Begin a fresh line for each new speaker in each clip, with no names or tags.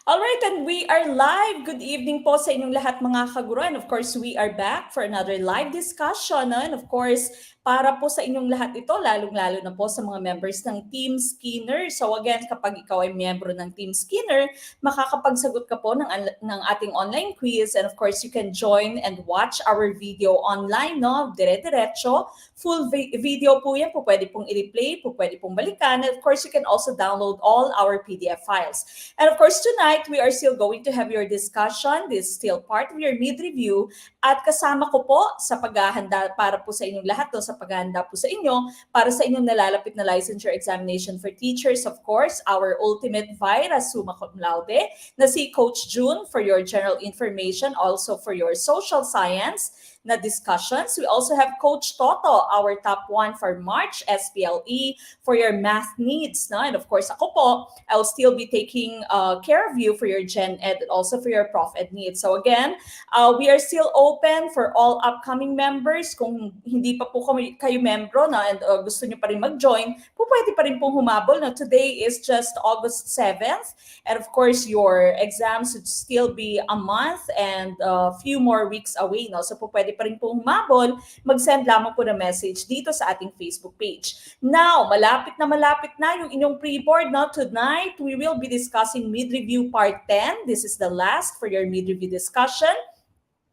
Alright, and we are live. Good evening po sa inyong lahat mga kaguro. And of course, we are back for another live discussion. No? And of course, para po sa inyong lahat ito, lalong-lalo na po sa mga members ng Team Skinner. So again, kapag ikaw ay miyembro ng Team Skinner, makakapagsagot ka po ng ating online quiz. And of course, you can join and watch our video online, no? Dire-diretso. Full video po yan. Po pwede pong i-replay, po pwede pong balikan. And of course, you can also download all our PDF files. And of course, tonight, we are still going to have your discussion. This is still part of your mid-review. At kasama ko po sa paghahanda para po sa inyong lahat, no, sa paghahanda po sa inyo, para sa inyong nalalapit na licensure examination for teachers, of course, our ultimate vira summa cum laude, na si Coach June for your general information, also for your social science na discussions. We also have Coach Toto, our top one for March SPLE for your math needs. No? And of course, ako po, I'll still be taking care of you for your Gen Ed and also for your Prof Ed needs. So again, we are still open for all upcoming members. Kung hindi pa po kayo membro na and gusto nyo pa rin mag-join, pwede pa rin pong humabol. Na today is just August 7th. And of course, your exams should still be a month and a few more weeks away. No? So pwede pa rin pong humabol, mag-send lamang po ng message dito sa ating Facebook page. Now, malapit na yung inyong pre-board. No? Tonight, we will be discussing mid-review part 10. This is the last for your mid-review discussion.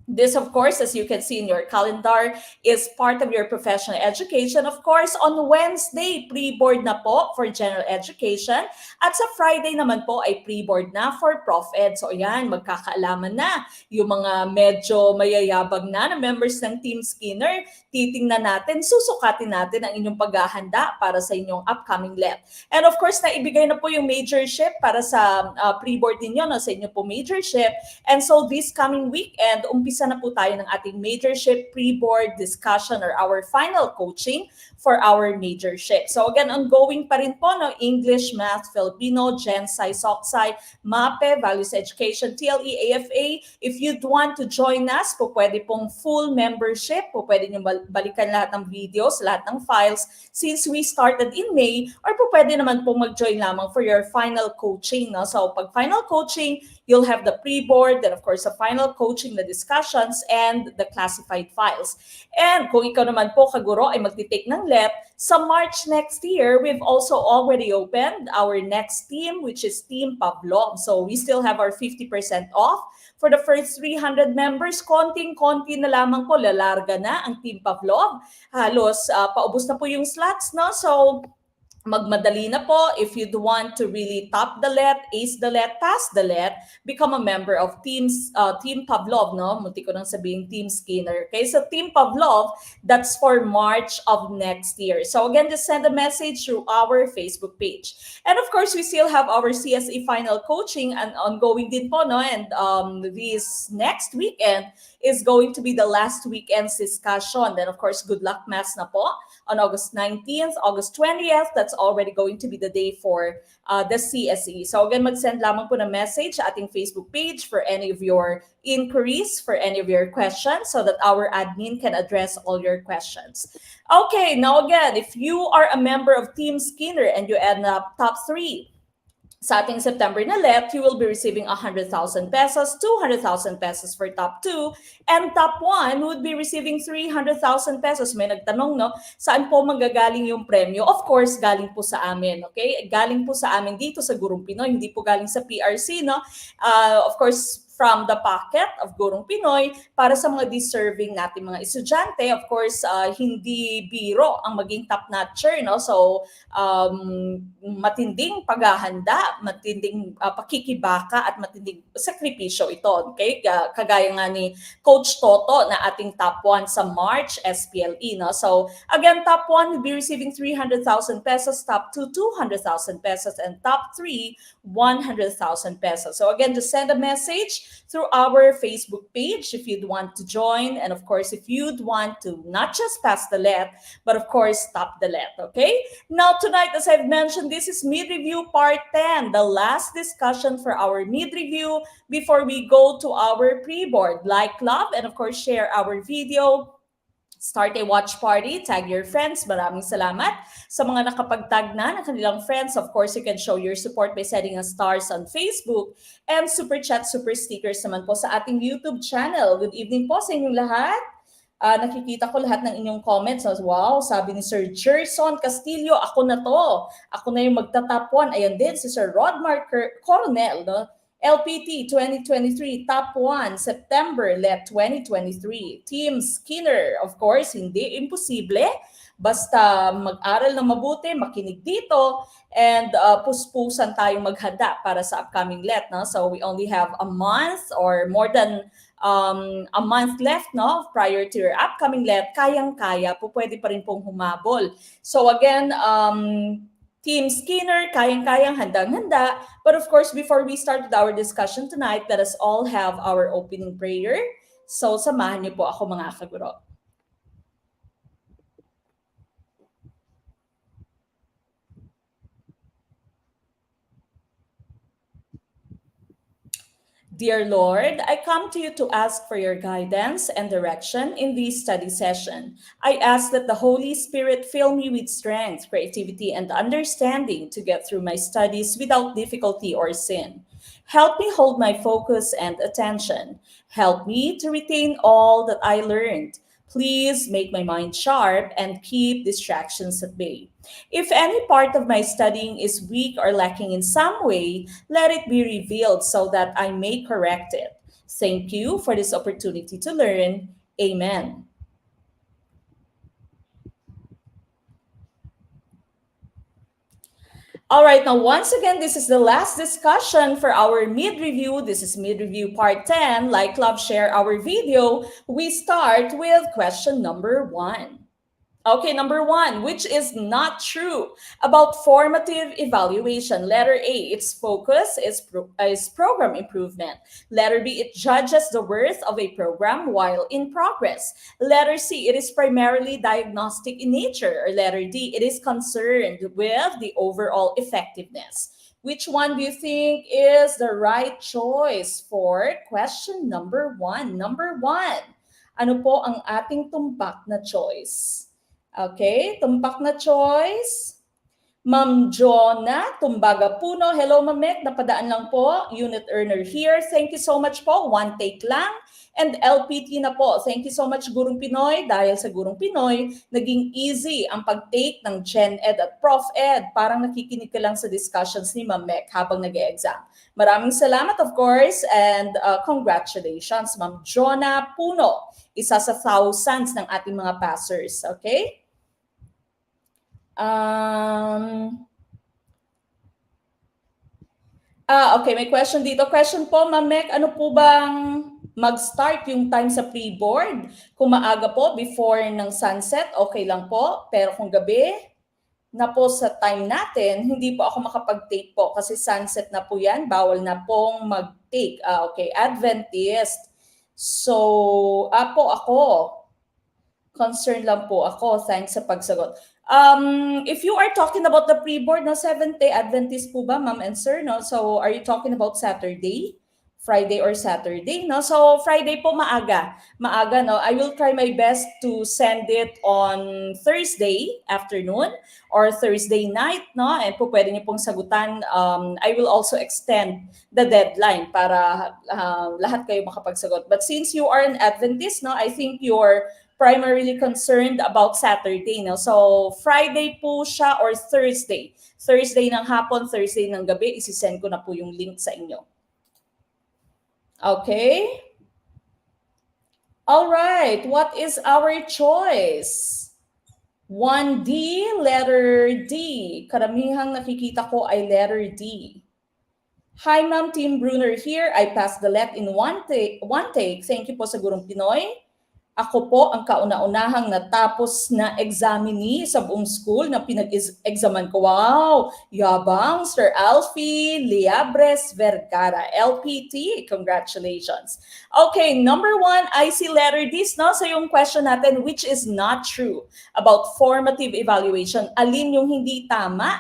This, of course, as you can see in your calendar, is part of your professional education. Of course, on Wednesday, pre-board na po for general education. At sa Friday naman po ay pre-board na for Prof Ed. So ayan, magkakaalaman na yung mga medyo mayayabag na members ng Team Skinner. Titingnan natin, susukatin natin ang inyong paghahanda para sa inyong upcoming LEP. And of course, naibigay na po yung majorship para sa pre-board ninyo, no, sa inyo po majorship. And so this coming weekend, umpisa na po tayo ng ating majorship pre-board discussion or our final coaching for our majorship. So again, ongoing pa rin po, no? English, Math, Filipino, Gen Sci, Soc Sci, MAPE, Values Education, TLE, AFA. If you'd want to join us, po pwede pong full membership, po pwede nyo balikan lahat ng videos, lahat ng files since we started in May, or po pwede naman pong mag-join lamang for your final coaching. No? So pag final coaching, you'll have the pre-board, then of course, the final coaching, the discussions, and the classified files. And kung ikaw naman po, kaguro, ay magtitake ng LEP, sa March next year, we've also already opened our next team, which is Team Pavlov. So we still have our 50% off. For the first 300 members, konting-konti na lamang po, lalarga na ang Team Pavlov. Halos paubos na po yung slots, no? So magmadali na po. If you'd want to really top the LET, ace the LET, pass the LET, become a member of Team Pavlov, no? Munti ko nang sabihin Team Skinner. Okay, so Team Pavlov, that's for March of next year. So again, just send a message through our Facebook page. And of course, we still have our CSE final coaching and ongoing din po, no? And this next weekend is going to be the last weekend's discussion. Then of course, good luck mass na po on August 19th, August 20th. That's already going to be the day for the CSE. So again, mag-send lamang po ng message sa ating Facebook page for any of your inquiries, for any of your questions, so that our admin can address all your questions. Okay, now again, if you are a member of Team Skinner and you end up top 3, sa ating September na LET, you will be receiving 100,000 pesos, 200,000 pesos for top 2, and top 1 would be receiving 300,000 pesos. May nagtanong, no? Saan po manggagaling yung premyo? Of course, galing po sa amin, okay? Galing po sa amin dito sa Gurong Pinoy, hindi po galing sa PRC, no? Of course, from the pocket of Gurong Pinoy para sa mga deserving natin mga estudyante. Of course, hindi biro ang maging top-notcher, no? So, matinding paghahanda, matinding pakikibaka at matinding sakripisyo ito. Okay? Kagaya nga ni Coach Toto na ating top 1 sa March SPLE. No? So, again, top 1 will be receiving 300,000 pesos, top 2, 200,000 pesos, and top 3, 100,000 pesos. So, again, just send a message through our Facebook page if you'd want to join. And of course, if you'd want to not just pass the LET, but of course, top the LET, okay? Now, tonight, as I've mentioned, this is mid-review part 10, the last discussion for our mid-review before we go to our pre-board. Like, love, and of course, share our video, Start a watch party, tag your friends. Maraming salamat sa mga nakapag-tag na ng kanilang friends. Of course, you can show your support by setting a stars on Facebook and super chat, super stickers naman po sa ating YouTube channel. Good evening po sa inyong lahat. Nakikita ko lahat ng inyong comments. Wow, sabi ni Sir Gerson Castillo, ako na to. Ako na yung magta-top 1. Ayan din si Sir Rodmar Coronel, no? LPT 2023, Top 1, September, Let 2023. Team Skinner, of course, hindi imposible. Basta mag-aral na mabuti, makinig dito, and puspusan tayong maghanda para sa upcoming Let. No? So we only have a month or more than a month left, no, prior to your upcoming Let. Kayang-kaya po, pwede pa rin pong humabol. So again, Team Skinner, kayang-kayang, handang-handa. But of course, before we start with our discussion tonight, let us all have our opening prayer. So samahan niyo po ako mga kaguro. Dear Lord, I come to you to ask for your guidance and direction in this study session. I ask that the Holy Spirit fill me with strength, creativity, and understanding to get through my studies without difficulty or sin. Help me hold my focus and attention. Help me to retain all that I learned. Please make my mind sharp and keep distractions at bay. If any part of my studying is weak or lacking in some way, let it be revealed so that I may correct it. Thank you for this opportunity to learn. Amen. All right, now once again, this is the last discussion for our mid-review. This is mid-review part 10. Like, love, share our video. We start with question number 1. Okay, number 1, which is not true about formative evaluation. Letter A, its focus is program improvement. Letter B, it judges the worth of a program while in progress. Letter C, it is primarily diagnostic in nature. Or letter D, it is concerned with the overall effectiveness. Which one do you think is the right choice for question number 1? Number 1, ano po ang ating tumpak na choice? Okay, tumpak na choice. Ma'am Jonna Tumbaga Puno. Hello, Ma'am Mek. Napadaan lang po. Unit earner here. Thank you so much po. One take lang. And LPT na po. Thank you so much, Gurong Pinoy. Dahil sa Gurong Pinoy, naging easy ang pag-take ng Gen Ed at Prof Ed. Parang nakikinig ka lang sa discussions ni Ma'am Mek habang nag-e-exam. Maraming salamat, of course, and congratulations, Ma'am Jonna Puno. Isa sa thousands ng ating mga passers. Okay? Okay, may question dito. Question po, Ma'am Mek, ano po bang mag-start yung time sa pre-board? Kung maaga po, before ng sunset, okay lang po. Pero kung gabi na po sa time natin, hindi po ako makapag-take po kasi sunset na po yan. Bawal na pong mag-take. Okay, Adventist. So, ako. Concerned lang po ako. Thanks sa pagsagot. If you are talking about the pre-board, no, Seventh-day Adventist po ba, ma'am and sir, no? So, are you talking about Saturday? Friday or Saturday, no? So, Friday po maaga. Maaga, no? I will try my best to send it on Thursday afternoon or Thursday night, no? And po pwede niyo pong sagutan. I will also extend the deadline para lahat kayo makapagsagot. But since you are an Adventist, no, I think you're primarily concerned about Saturday, no? So, Friday po siya or Thursday. Thursday ng hapon, Thursday ng gabi, isisend ko na po yung link sa inyo. Okay? All right, what is our choice? 1D, letter D. Karamihang nakikita ko ay letter D. Hi, Ma'am, Team Bruner here. I passed the let in one take. Thank you po sa Gurong Pinoy. Ako po ang kauna-unahang natapos na examinee sa buong school na pinag-examan ko. Wow! Yabang, Sir Alfie Liabres Vergara, LPT. Congratulations. Okay, number 1, I see letter D, no? So yung question natin, which is not true about formative evaluation. Alin yung hindi tama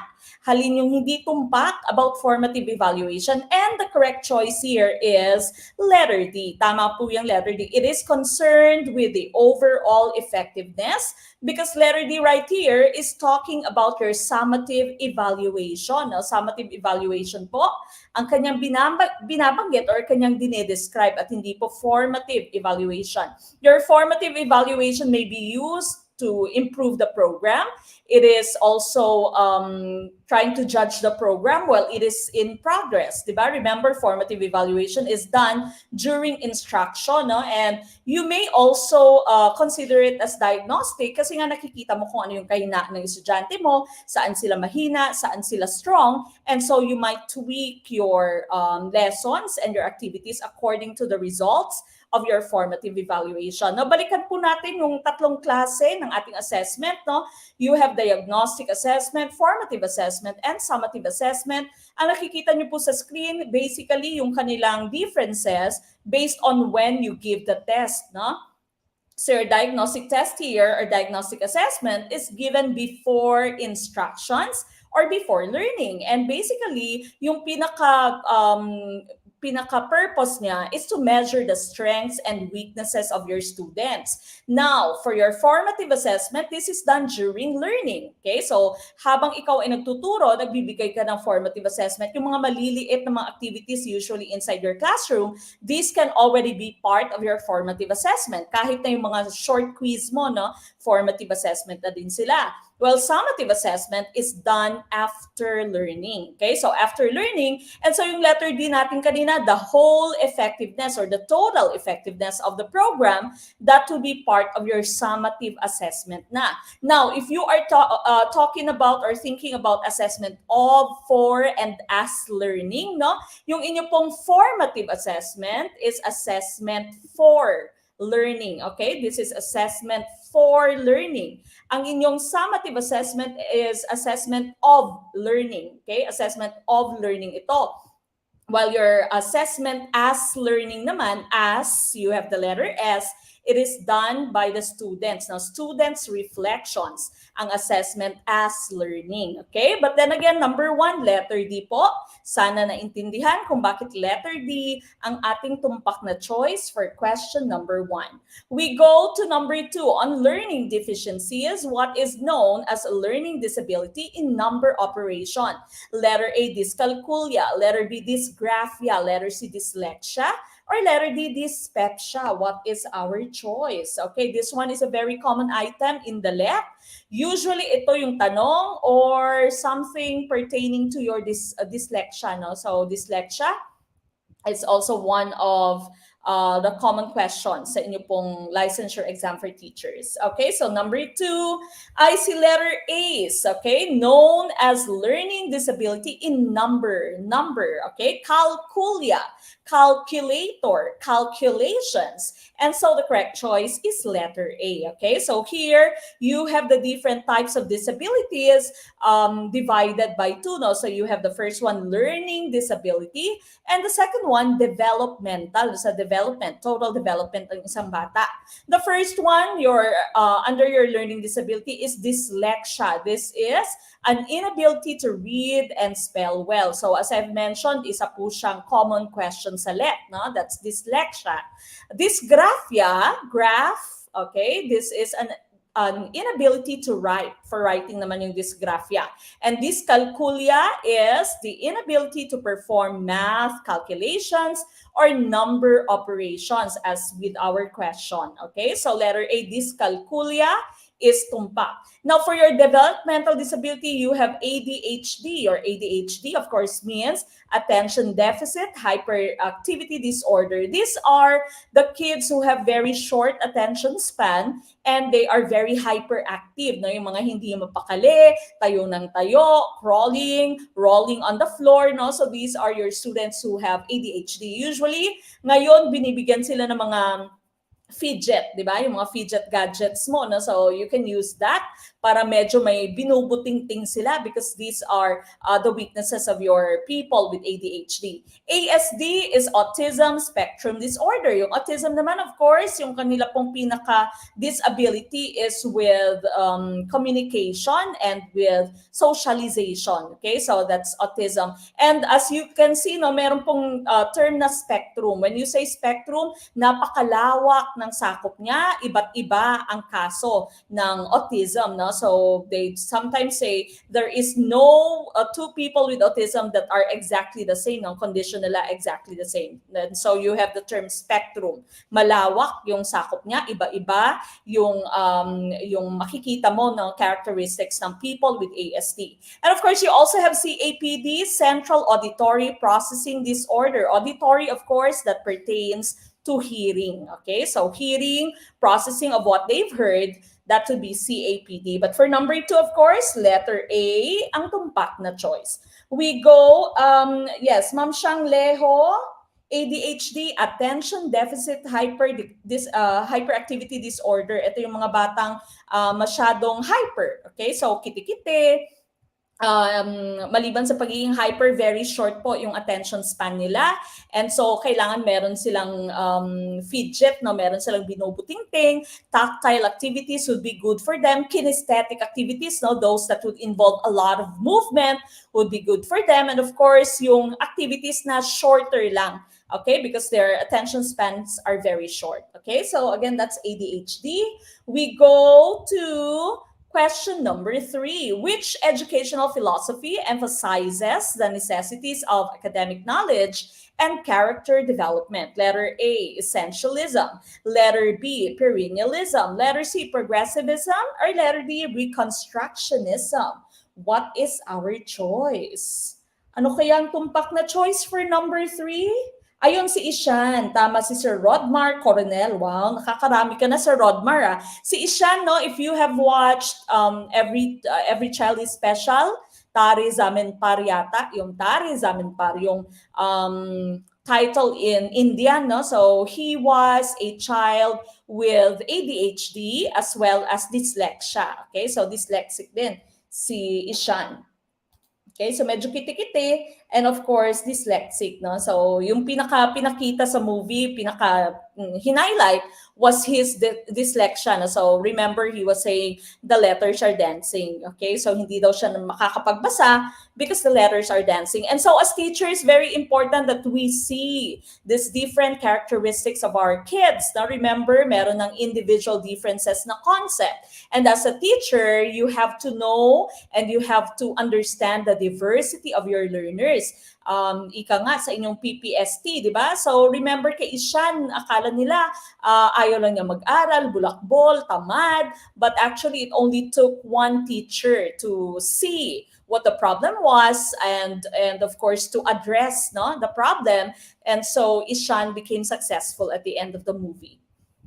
Halin yung hindi tumpak about formative evaluation. And the correct choice here is letter D. Tama po yung letter D. It is concerned with the overall effectiveness because letter D right here is talking about your summative evaluation. Now, summative evaluation po, ang kanyang binabanggit or kanyang dinedescribe at hindi po formative evaluation. Your formative evaluation may be used to improve the program. It is also trying to judge the program while it is in progress. Diba? Remember, formative evaluation is done during instruction. No? And you may also consider it as diagnostic kasi nga nakikita mo kung ano yung kahinaan ng estudyante mo, saan sila mahina, saan sila strong. And so you might tweak your lessons and your activities according to the results of your formative evaluation. No, balikan po natin yung tatlong klase ng ating assessment. No? You have diagnostic assessment, formative assessment, and summative assessment. Ang nakikita niyo po sa screen, basically yung kanilang differences based on when you give the test. No? So your diagnostic test here or diagnostic assessment is given before instructions or before learning. And basically, yung pinaka-purpose niya is to measure the strengths and weaknesses of your students. Now, for your formative assessment, this is done during learning. Okay? So, habang ikaw ay nagtuturo, nagbibigay ka ng formative assessment, yung mga maliliit na mga activities usually inside your classroom, these can already be part of your formative assessment. Kahit na yung mga short quiz mo, no, formative assessment na din sila. Well, summative assessment is done after learning. Okay? So, after learning, and so yung letter D natin kanina, the whole effectiveness or the total effectiveness of the program, that will be part of your summative assessment na. Now, if you are talking about or thinking about assessment of, for, and as learning, no? Yung inyo pong formative assessment is assessment for learning. Okay? This is assessment for learning. Ang inyong summative assessment is assessment of learning. Okay? Assessment of learning ito. While your assessment as learning naman, as you have the letter S, it is done by the students. Now, students' reflections, ang assessment as learning. Okay? But then again, number 1, letter D po. Sana naintindihan kung bakit letter D ang ating tumpak na choice for question number 1. We go to number 2 on learning deficiencies, what is known as a learning disability in number operation. Letter A, dyscalculia. Letter B, dysgraphia. Letter C, dyslexia. Or letter D, dyspepsia. What is our choice? Okay, this one is a very common item in the LEP. Usually, ito yung tanong or something pertaining to your dyslexia. No? So, dyslexia is also one of the common questions sa inyo pong licensure exam for teachers. Okay, so number 2, I see letter A's, okay, known as learning disability in number, okay, calculia, calculator, calculations. And so the correct choice is letter A, okay? So here, you have the different types of disabilities divided by 2, no? So you have the first one, learning disability, and the second one, developmental. So development, total development ng isang bata. The first one, under your learning disability is dyslexia. This is an inability to read and spell well. So as I've mentioned, isa po siyang common question sa LEP, no? That's dyslexia. Dysgraphia, okay, this is an inability to write. For writing naman yung dysgraphia. And dyscalculia is the inability to perform math calculations or number operations as with our question. Okay, so letter A, dyscalculia is tumpak. Now, for your developmental disability, you have ADHD, or ADHD, of course, means attention deficit hyperactivity disorder. These are the kids who have very short attention span and they are very hyperactive. No? Yung mga hindi mapakali, tayo ng tayo, crawling, rolling on the floor. No? So these are your students who have ADHD. Usually, ngayon, binibigyan sila ng mga fidget, di ba? Yung mga fidget gadgets mo, no? So you can use that para medyo may binubuting-ting sila because these are the weaknesses of your people with ADHD. ASD is autism spectrum disorder. Yung autism naman, of course, yung kanila pong pinaka-disability is with communication and with socialization. Okay, so that's autism. And as you can see, no, meron pong term na spectrum. When you say spectrum, napakalawak ng sakop niya, iba't iba ang kaso ng autism, no? So they sometimes say there is no two people with autism that are exactly the same, ang condition nila exactly the same. And so you have the term spectrum. Malawak yung sakop niya, iba-iba yung makikita mo ng characteristics ng people with ASD. And of course, you also have CAPD, Central Auditory Processing Disorder. Auditory, of course, that pertains to hearing. Okay, so hearing, processing of what they've heard, that would be CAPD. But for number 2, of course, letter A, ang tumpak na choice. We go, yes, Ma'am Shang Leho, ADHD, Attention Deficit Hyperactivity Disorder. Ito yung mga batang masyadong hyper. Okay, so kitikite, maliban sa pagiging hyper, very short po yung attention span nila. And so, kailangan meron silang fidget, no? Meron silang binubuting-ting. Tactile activities would be good for them. Kinesthetic activities, no? Those that would involve a lot of movement would be good for them. And of course, yung activities na shorter lang. Okay, because their attention spans are very short. Okay, so again, that's ADHD. We go to question number 3. Which educational philosophy emphasizes the necessities of academic knowledge and character development? Letter A, Essentialism. Letter B, Perennialism. Letter C, Progressivism. Or letter D, Reconstructionism. What is our choice? Ano kaya ang tumpak na choice for number 3? Ayun si Ishan, tama si Sir Rodmar Coronel. Wow, nakakarami ka na Sir Rodmar. Ah. Si Ishan, no, if you have watched Every Child is Special, Tari Zamin Par yata, yung Tari Zamin Par, yung title in India, no? So he was a child with ADHD as well as dyslexia. Okay, so dyslexic din si Ishan. Okay, so medyo kiti-kiti and of course dyslexic, no? So yung pinakita sa movie, highlight was his dyslexia. No? So remember, he was saying the letters are dancing. Okay, so hindi daw siya makakapagbasa because the letters are dancing. And so as teachers, very important that we see these different characteristics of our kids. Now remember, meron ng individual differences na concept. And as a teacher, you have to know and you have to understand the diversity of your learners. Ika nga sa inyong PPST, di ba? So remember kay Ishan, akala nila ayaw lang niya mag-aral, bulakbol, tamad, but actually it only took one teacher to see what the problem was and of course to address, no, the problem, and so Ishan became successful at the end of the movie.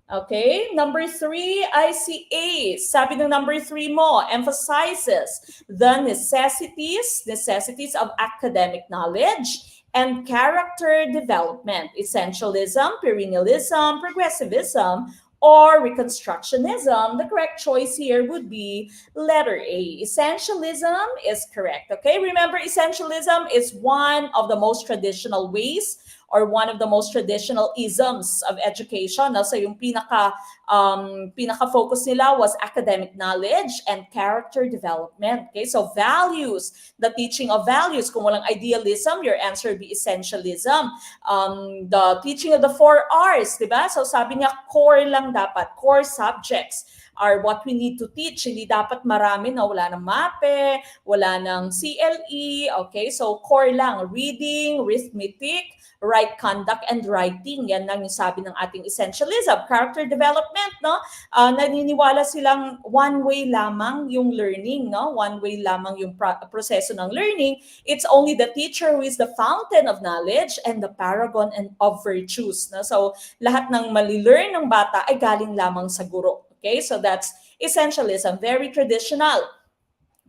Okay, number 3, ICA. Sabi ng number 3 mo, emphasizes the necessities of academic knowledge and character development. Essentialism, Perennialism, Progressivism, or Reconstructionism. The correct choice here would be letter A. Essentialism is correct. Okay, remember, essentialism is one of the most traditional ways or one of the most traditional isms of education. So yung pinaka-focus nila was academic knowledge and character development. Okay, so values, the teaching of values. Kung walang idealism, your answer would be essentialism. The teaching of the 4 R's, diba? So sabi niya, core lang dapat, core subjects are what we need to teach. Hindi dapat marami na wala ng MAPE, wala ng CLE. Okay, so core lang, reading, arithmetic, right conduct, and writing. Yan lang yung sabi ng ating essentialism. Character development, no? Naniniwala silang one way lamang yung learning, no? One way lamang yung proseso ng learning. It's only the teacher who is the fountain of knowledge and the paragon of virtues, no? So lahat ng mali-learn ng bata ay galing lamang sa guro. Okay, so that's essentialism, very traditional.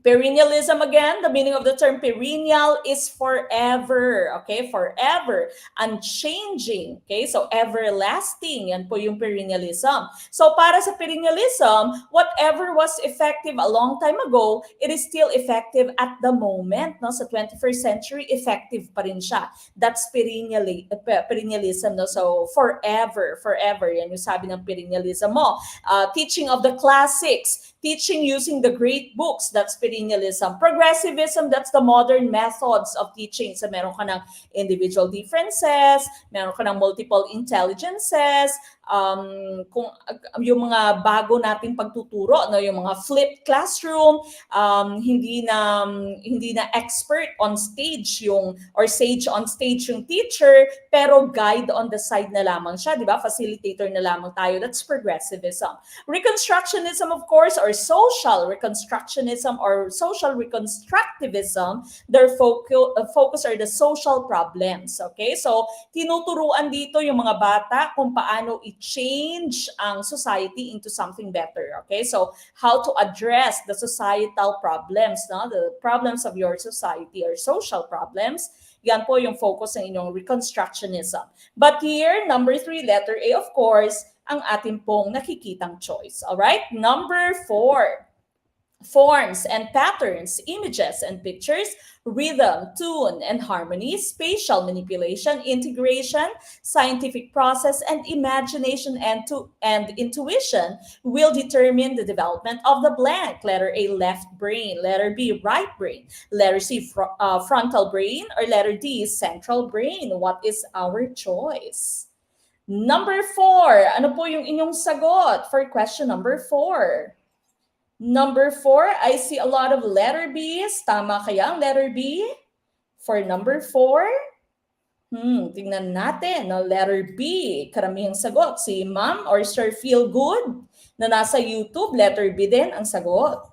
Perennialism again, the meaning of the term perennial is forever, okay? Forever, unchanging, okay? So everlasting, yan po yung perennialism. So para sa perennialism, whatever was effective a long time ago, it is still effective at the moment, no? Sa 21st century, effective pa rin siya. That's perennialism, no? So forever, forever, yan yung sabi ng perennialism mo. Teaching of the classics, teaching using the great books, that's perennialism. Progressivism, that's the modern methods of teaching. So meron ka ng individual differences, meron ka ng multiple intelligences, kung yung mga bago nating pagtuturo, no, yung mga flipped classroom, hindi na expert on stage yung or sage on stage yung teacher, pero guide on the side na lamang siya, di ba? Facilitator na lamang tayo. That's progressivism. Reconstructionism, of course, or social reconstructionism or social reconstructivism, their focus are the social problems. Okay? So, tinuturuan dito yung mga bata kung paano i-change ang society into something better. Okay? So, how to address the societal problems, no? The problems of your society or social problems. Yan po yung focus ng inyong reconstructionism. But here, number 3, letter A, of course, ang ating pong nakikitang choice. Alright? Number 4, forms and patterns, images and pictures, rhythm, tune and harmony, spatial manipulation, integration, scientific process, and imagination and intuition will determine the development of the blank. Letter A, left brain. Letter B, right brain. Letter C, frontal brain. Or letter D, central brain. What is our choice? Number 4, ano po yung inyong sagot for question number 4? Number 4, I see a lot of letter B's. Tama kaya ang letter B? For number 4? Tingnan natin. No? Letter B, karamihang sagot. Si Ma'am or Sir Feel Good na nasa YouTube, letter B din ang sagot.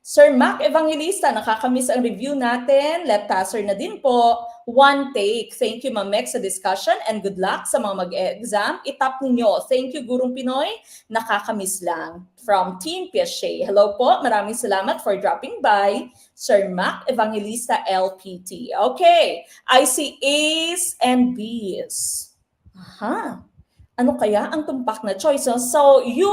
Sir Mac Evangelista, nakakamiss ang review natin. Left passer na din po. One take. Thank you, Ma'am Meg, sa discussion and good luck sa mga mag-exam. Itap ninyo. Thank you, Gurong Pinoy. Nakakamiss lang. From Team Piaget. Hello po. Maraming salamat for dropping by. Sir Mac Evangelista LPT. Okay. I see A's and B's. Aha. Ano kaya ang tumpak na choice? So you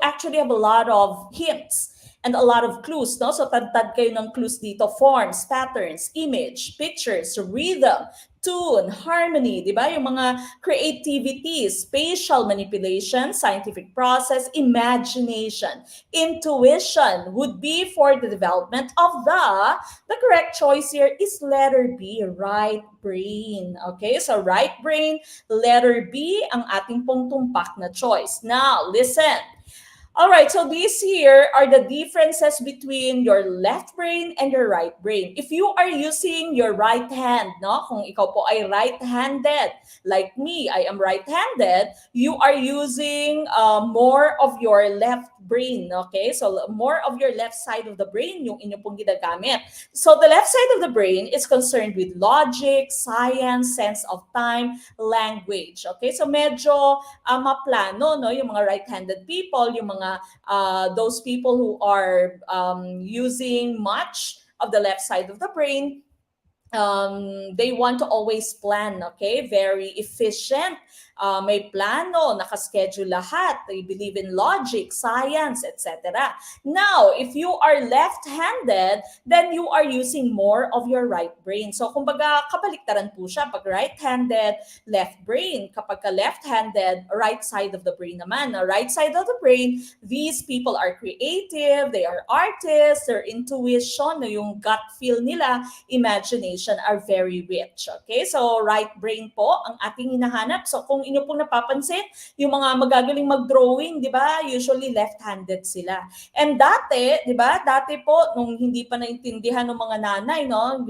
actually have a lot of hints and a lot of clues, no? So tad-tad kayo ng clues dito. Forms, patterns, image, pictures, rhythm, tune, harmony, di ba? Yung mga creativity, spatial manipulation, scientific process, imagination, intuition would be for the development of the correct choice here is letter B, right brain. Okay, so right brain, letter B ang ating pong tumpak na choice. Now, listen. All right, so these here are the differences between your left brain and your right brain. If you are using your right hand, no? Kung ikaw po ay right-handed, like me, I am right-handed, you are using more of your left brain, okay? So more of your left side of the brain yung inyo pong ginagamit. So the left side of the brain is concerned with logic, science, sense of time, language, okay? So medyo maplano, no? Yung mga right-handed people, yung mga those people who are using much of the left side of the brain, they want to always plan, okay? Very efficient. May plano, nakaschedule lahat. They believe in logic, science, etc. Now, if you are left-handed, then you are using more of your right brain. So, kumbaga, kabaliktaran po siya. Pag right-handed, left brain. Kapag ka left-handed, right side of the brain naman. Na right side of the brain, these people are creative, they are artists, their intuition, yung gut feel nila, imagination are very rich. Okay? So, right brain po ang ating hinahanap. So, kung inyo pong napapansin, yung mga magagaling mag-drawing, di ba? Usually left-handed sila. And dati, di ba? Dati po, nung hindi pa naintindihan ng mga nanay, no?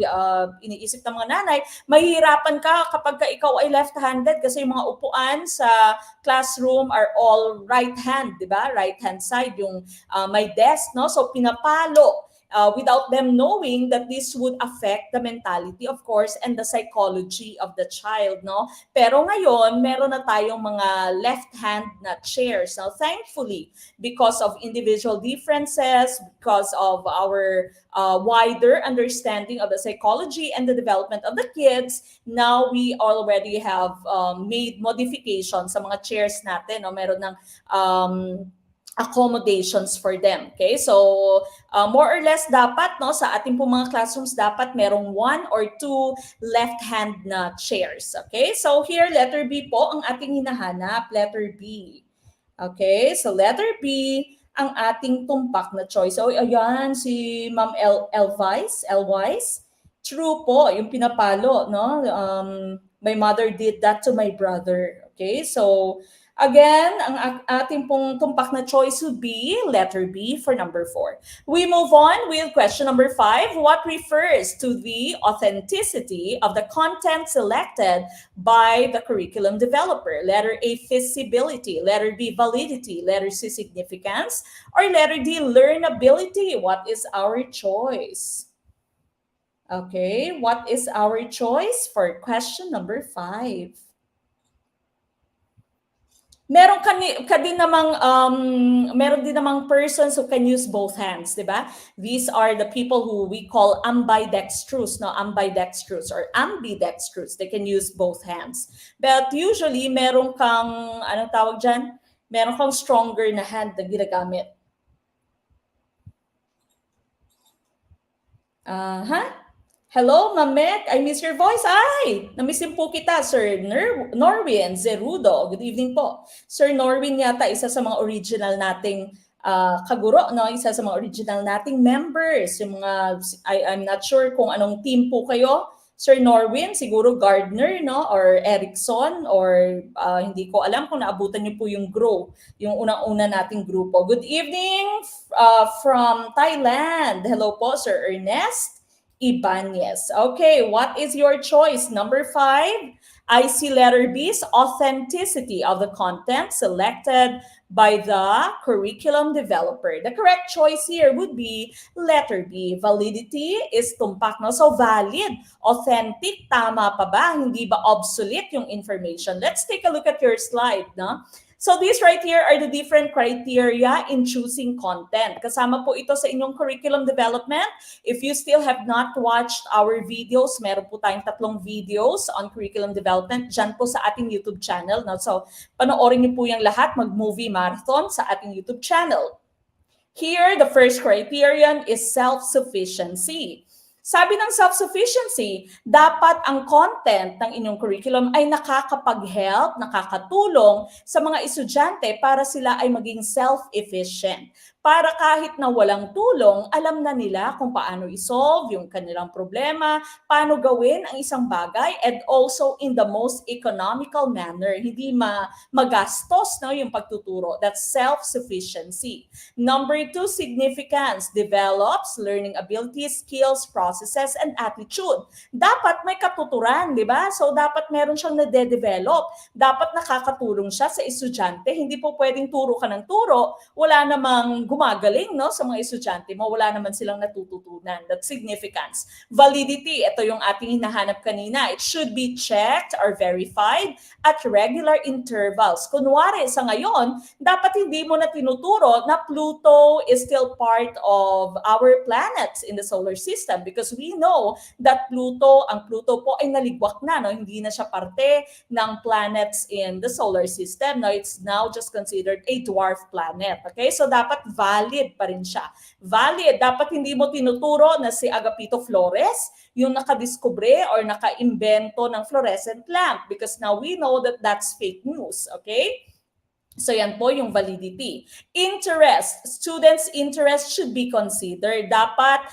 Iniisip ng mga nanay, mahihirapan ka kapag ka ikaw ay left-handed kasi yung mga upuan sa classroom are all right hand, di ba? Right hand side, yung may desk, no? So pinapalo without them knowing that this would affect the mentality, of course, and the psychology of the child, no? Pero ngayon, meron na tayong mga left hand na chairs. Now, thankfully, because of individual differences, because of our wider understanding of the psychology and the development of the kids, now we already have made modifications sa mga chairs natin. No? Meron ng accommodations for them. Okay? So, more or less dapat, no, sa ating po mga classrooms, dapat merong 1 or 2 left-hand na chairs. Okay? So, here, letter B po ang ating hinahanap. Letter B. Okay? So, letter B, ang ating tumpak na choice. So, ayan, si Ma'am Elwise. True po, yung pinapalo, no? My mother did that to my brother. Okay? So, again, ang ating pong tumpak na choice would be letter B for number 4. We move on with question number 5. What refers to the authenticity of the content selected by the curriculum developer? Letter A, feasibility. Letter B, validity. Letter C, significance. Or letter D, learnability. What is our choice? Okay, what is our choice for question number 5? Meron din namang persons who can use both hands, di ba? These are the people who we call ambidextrous, no? Ambidextrous or ambidextrous. They can use both hands. But usually, meron kang, anong tawag dyan? Meron kang stronger na hand na ginagamit. Hello, Mamek. I miss your voice. Ay, namisin po kita, Sir Norwin Zerudo. Good evening po. Sir Norwin yata isa sa mga original nating kaguro, no? Isa sa mga original nating members. Yung mga, I'm not sure kung anong team po kayo. Sir Norwin, siguro Gardner, no? Or Erickson, or hindi ko alam kung naabutan niyo po yung GROW, yung unang-una nating grupo. Good evening from Thailand. Hello po, Sir Ernest Ibanez. Okay, what is your choice? Number 5, I see letter B's authenticity of the content selected by the curriculum developer. The correct choice here would be letter B. Validity is tumpak, no? So valid, authentic, tama pa ba? Hindi ba obsolete yung information? Let's take a look at your slide, no? So these right here are the different criteria in choosing content. Kasama po ito sa inyong curriculum development. If you still have not watched our videos, meron po tayong 3 videos on curriculum development dyan po sa ating YouTube channel. No? So panoorin niyo po yung lahat, mag-movie marathon sa ating YouTube channel. Here, the first criterion is self-sufficiency. Sabi ng self-sufficiency, dapat ang content ng inyong curriculum ay nakakapag-help, nakakatulong sa mga estudyante para sila ay maging self-efficient. Para kahit na walang tulong, alam na nila kung paano isolve yung kanilang problema, paano gawin ang isang bagay, and also in the most economical manner. Hindi magastos, no, yung pagtuturo. That's self-sufficiency. Number 2, significance. Develops learning abilities, skills, processes, and attitude. Dapat may katuturan, di ba? So, dapat meron siyang nade-develop. Dapat nakakatulong siya sa estudyante. Hindi po pwedeng turo ka ng turo, wala namang gumagaling, no, sa mga estudyante mo, wala naman silang natututunan. That's significance. Validity, ito yung ating hinahanap kanina. It should be checked or verified at regular intervals. Kunwari, sa ngayon, dapat hindi mo na tinuturo na Pluto is still part of our planets in the solar system because we know that ang Pluto po ay naligwak na, no? Hindi na siya parte ng planets in the solar system. No? It's now just considered a dwarf planet. Okay? So dapat valid pa rin siya. Valid. Dapat hindi mo tinuturo na si Agapito Flores yung nakadiskubre or nakaimbento ng fluorescent lamp because now we know that that's fake news. Okay? So yan po yung validity. Interest. Students' interest should be considered. Dapat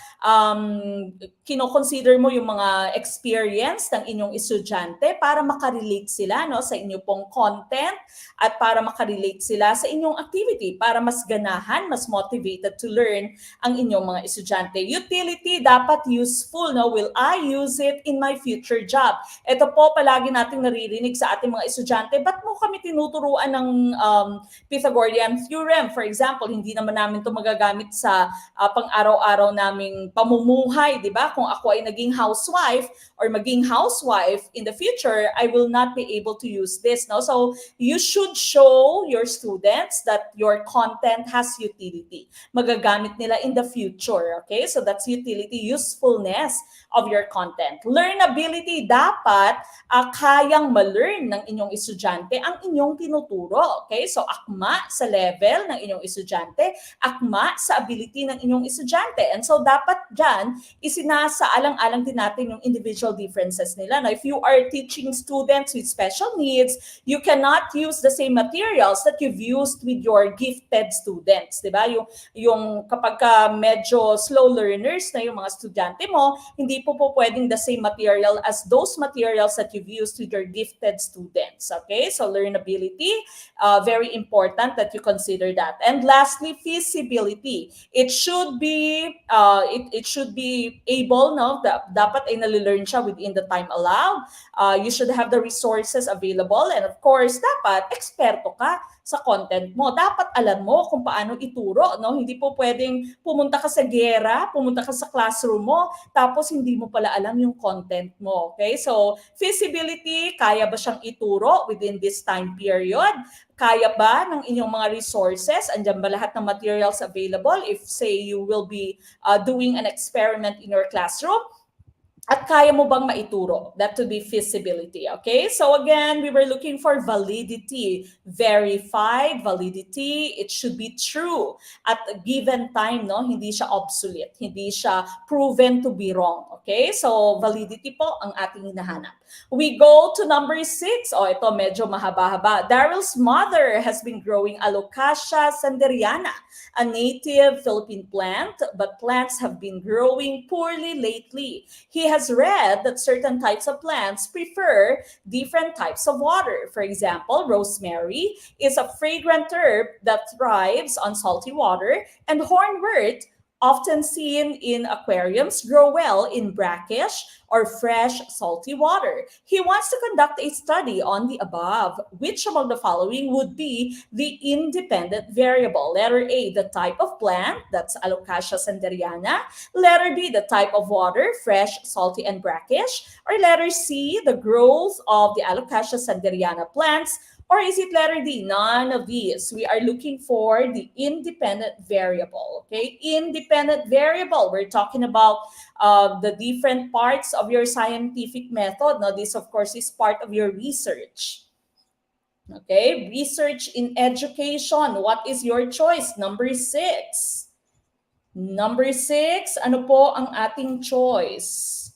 kino-consider mo yung mga experience ng inyong estudyante para makarelate sila, no, sa inyong pong content at para makarelate sila sa inyong activity para mas ganahan, mas motivated to learn ang inyong mga estudyante. Utility, dapat useful. No? Will I use it in my future job? Ito po palagi nating naririnig sa ating mga estudyante. Ba't mo kami tinuturuan ng Pythagorean theorem, for example, hindi naman namin ito magagamit sa pang-araw-araw naming pamumuhay, di ba? Kung ako ay naging housewife or maging housewife in the future, I will not be able to use this. No? So you should show your students that your content has utility. Magagamit nila in the future. Okay? So that's utility, usefulness of your content. Learnability, dapat kayang ma-learn ng inyong estudyante ang inyong tinuturo. Okay? So akma sa level ng inyong estudyante, akma sa ability ng inyong estudyante. And so dapat dyan, isinasaalang-alang din natin yung individual differences nila. Now, if you are teaching students with special needs, you cannot use the same materials that you've used with your gifted students. Diba? Yung kapag ka medyo slow learners na yung mga estudyante mo, hindi po pwedeng the same material as those materials that you've used with your gifted students. Okay? So learnability, very important that you consider that. And lastly, feasibility. It should be able, no? Dapat ay nalilearn siya within the time allowed. You should have the resources available, and of course, dapat eksperto ka sa content mo. Dapat alam mo kung paano ituro, no? Hindi po pwedeng pumunta ka sa gera, pumunta ka sa classroom mo, tapos hindi mo pala alam yung content mo. Okay? So, feasibility, kaya ba siyang ituro within this time period? Kaya ba ng inyong mga resources? Andiyan ba lahat ng materials available if, say, you will be doing an experiment in your classroom? At kaya mo bang maituro? That would be feasibility, okay? So again, we were looking for validity. Verified validity, it should be true at a given time, no? Hindi siya obsolete, hindi siya proven to be wrong, okay? So validity po ang ating hinahanap. We go to number 6. Ito medyo mahaba-haba. Daryll's mother has been growing Alocasia sanderiana, a native Philippine plant, but plants have been growing poorly lately. He has read that certain types of plants prefer different types of water. For example, rosemary is a fragrant herb that thrives on salty water, and hornwort, often seen in aquariums, grow well in brackish or fresh salty water. He wants to conduct a study on the above. Which among the following would be the independent variable? Letter A, the type of plant, that's Alocasia sanderiana. Letter B, the type of water, fresh, salty, and brackish. Or letter C, the growth of the Alocasia sanderiana plants. Or is it letter D? None of these. We are looking for the independent variable. Okay, independent variable. We're talking about the different parts of your scientific method. Now, this, of course, is part of your research. Okay, research in education. What is your choice? Number 6. Number 6, ano po ang ating choice?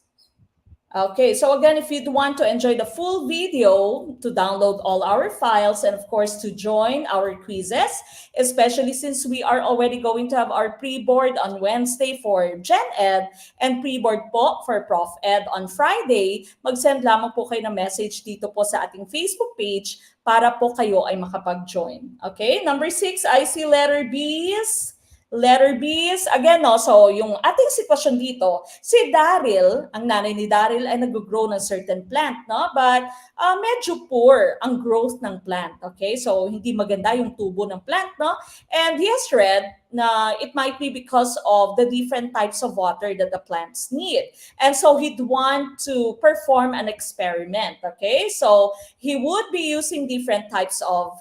Okay, so again, if you'd want to enjoy the full video, to download all our files, and of course to join our quizzes, especially since we are already going to have our pre-board on Wednesday for Gen Ed and pre-board po for Prof Ed on Friday, mag-send lamang po kayo ng message dito po sa ating Facebook page para po kayo ay makapag-join. Okay, number 6, I see letter B's. Letter B's, again, no, so yung ating sitwasyon dito, si Daryll, ang nanay ni Daryll ay nag-grow ng certain plant, no? But medyo poor ang growth ng plant, okay? So hindi maganda yung tubo ng plant, no? And he has read na it might be because of the different types of water that the plants need. And so he'd want to perform an experiment, okay? So he would be using different types of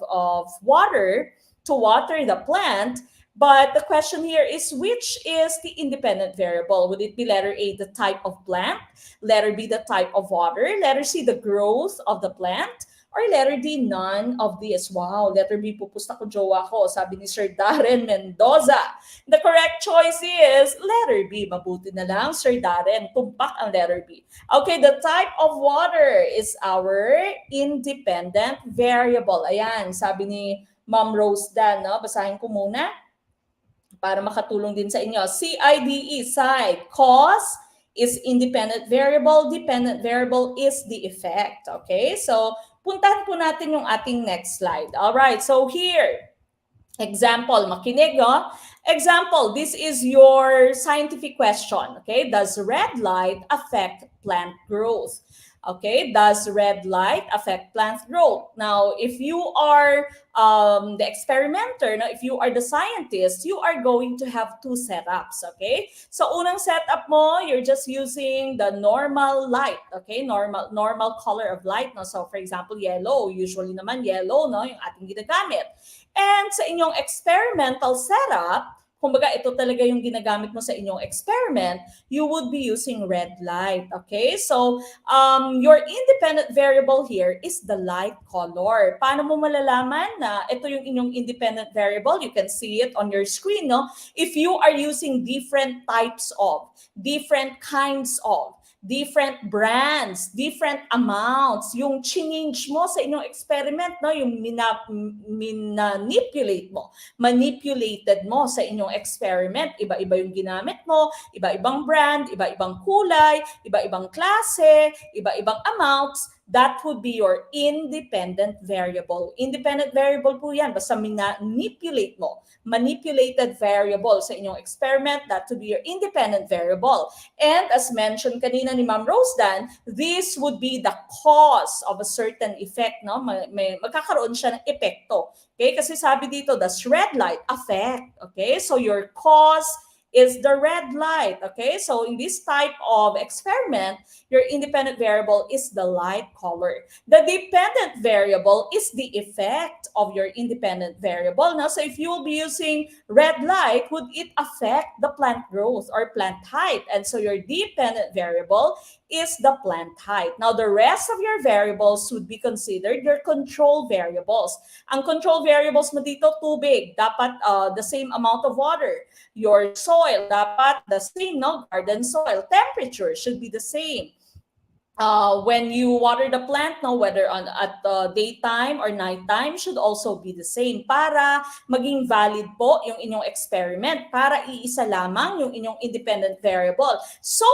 water to water the plant. But the question here is, which is the independent variable? Would it be letter A, the type of plant? Letter B, the type of water? Letter C, the growth of the plant? Or letter D, none of these? Wow, letter B, pupusta ko jowa ko, sabi ni Sir Darren Mendoza. The correct choice is letter B. Mabuti na lang, Sir Darren, tumpak ang letter B. Okay, the type of water is our independent variable. Ayan, sabi ni Ma'am Rose Dan, no? Basahin ko muna para makatulong din sa inyo. CIDE, side. Cause is independent variable. Dependent variable is the effect. Okay? So, puntahan po natin yung ating next slide. Alright, so here, example, makinig, no? Example, this is your scientific question, okay? Does red light affect plant growth? Okay, does red light affect plant growth? Now, if you are the experimenter, no, if you are the scientist, you are going to have two setups, okay? So, unang setup mo, you're just using the normal light, okay? Normal color of light, no? So, for example, yellow. Usually naman yellow, no? Yung ating ginagamit. And sa inyong experimental setup, kumbaga ito talaga yung ginagamit mo sa inyong experiment, you would be using red light, okay? So, your independent variable here is the light color. Paano mo malalaman na ito yung inyong independent variable? You can see it on your screen, no? If you are using different types of, different kinds of, different brands, different amounts, yung change mo sa inyong experiment, no? Yung manipulated mo sa inyong experiment. Iba-iba yung ginamit mo, iba-ibang brand, iba-ibang kulay, iba-ibang klase, iba-ibang amounts. That would be your independent variable. Independent variable po yan. Basta manipulate mo. Manipulated variable sa inyong experiment, that would be your independent variable. And as mentioned kanina ni Ma'am Rosedan, this would be the cause of a certain effect. No? Magkakaroon siya ng epekto. Okay? Kasi sabi dito, does red light affect? Okay? So your cause is the red light. Okay? So in this type of experiment, your independent variable is the light color. The dependent variable is the effect of your independent variable. Now, so if you will be using red light, would it affect the plant growth or plant height? And so your dependent variable is the plant height. Now, the rest of your variables would be considered your control variables. Ang control variables mo dito, tubig. Dapat the same amount of water. Your soil, dapat the same, no? Garden soil. Temperature should be the same. When you water the plant, no, whether at daytime or nighttime, should also be the same para maging valid po yung inyong experiment, para iisa lamang yung inyong independent variable. So,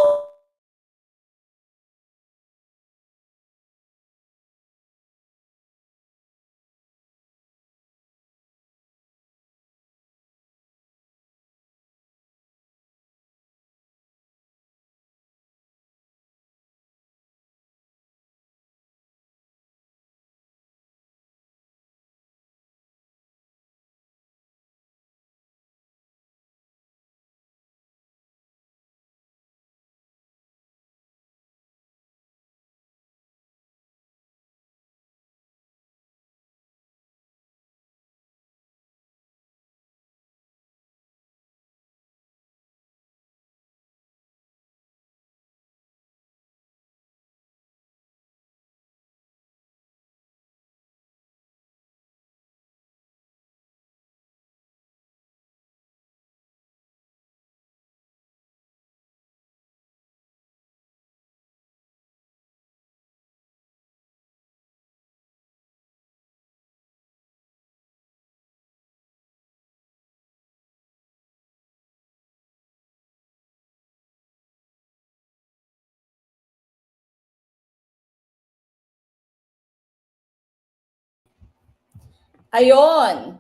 ayun.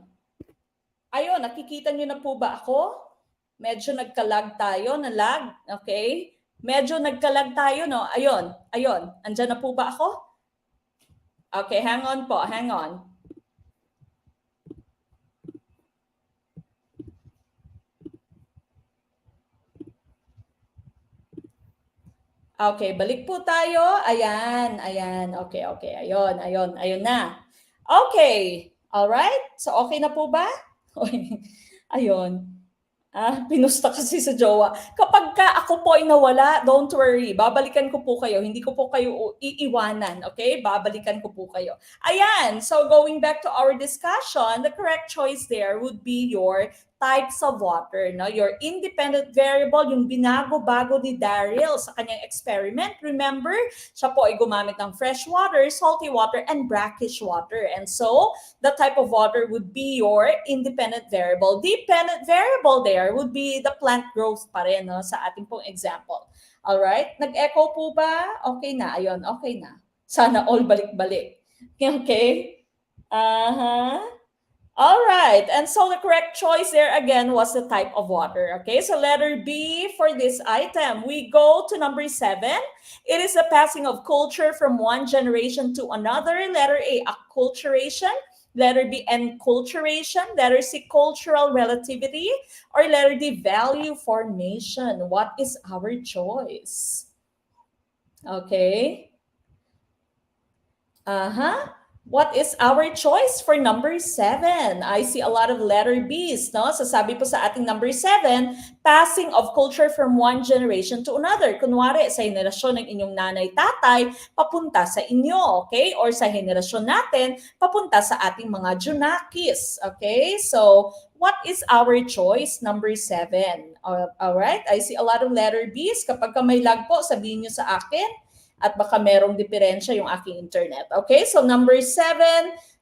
Ayun, nakikita niyo na po ba ako? Medyo nagka-lag tayo, na-lag, okay? Medyo nagka-lag tayo, no? Ayun, ayun. Andyan na po ba ako? Okay, hang on po, hang on. Okay, balik po tayo. Ayan, ayan. Okay, okay. Ayun, ayun, ayun na. Okay. All right? So, okay na po ba? Ayun. Pinusta kasi sa jowa. Kapag ka ako po ay nawala, don't worry. Babalikan ko po kayo. Hindi ko po kayo iiwanan. Okay? Babalikan ko po kayo. Ayan. So going back to our discussion, the correct choice there would be your types of water. No? Your independent variable, yung binago-bago ni Daryll sa kanyang experiment. Remember, siya po ay gumamit ng fresh water, salty water, and brackish water. And so, the type of water would be your independent variable. Dependent variable there would be the plant growth pa rin, no, sa ating pong example. Alright? Nag-echo po ba? Okay na. Ayun, okay na. Sana all balik-balik. Okay? All right, and so the correct choice there again was the type of water. Okay, so letter B for this item. We go to number 7. It is the passing of culture from one generation to another. Letter A, acculturation. Letter B, enculturation. Letter C, cultural relativity. Or letter D, value formation. What is our choice? Okay. Uh-huh. What is our choice for number 7? I see a lot of letter B's, no? So sabi po sa ating number 7, passing of culture from one generation to another. Kunwari, sa henerasyon ng inyong nanay-tatay, papunta sa inyo, okay? Or sa henerasyon natin, papunta sa ating mga junakis, okay? So, what is our choice? Number 7. All right? I see a lot of letter B's. Kapag ka may lag po, sabihin nyo sa akin at baka merong diferensya yung aking internet. Okay, so number 7,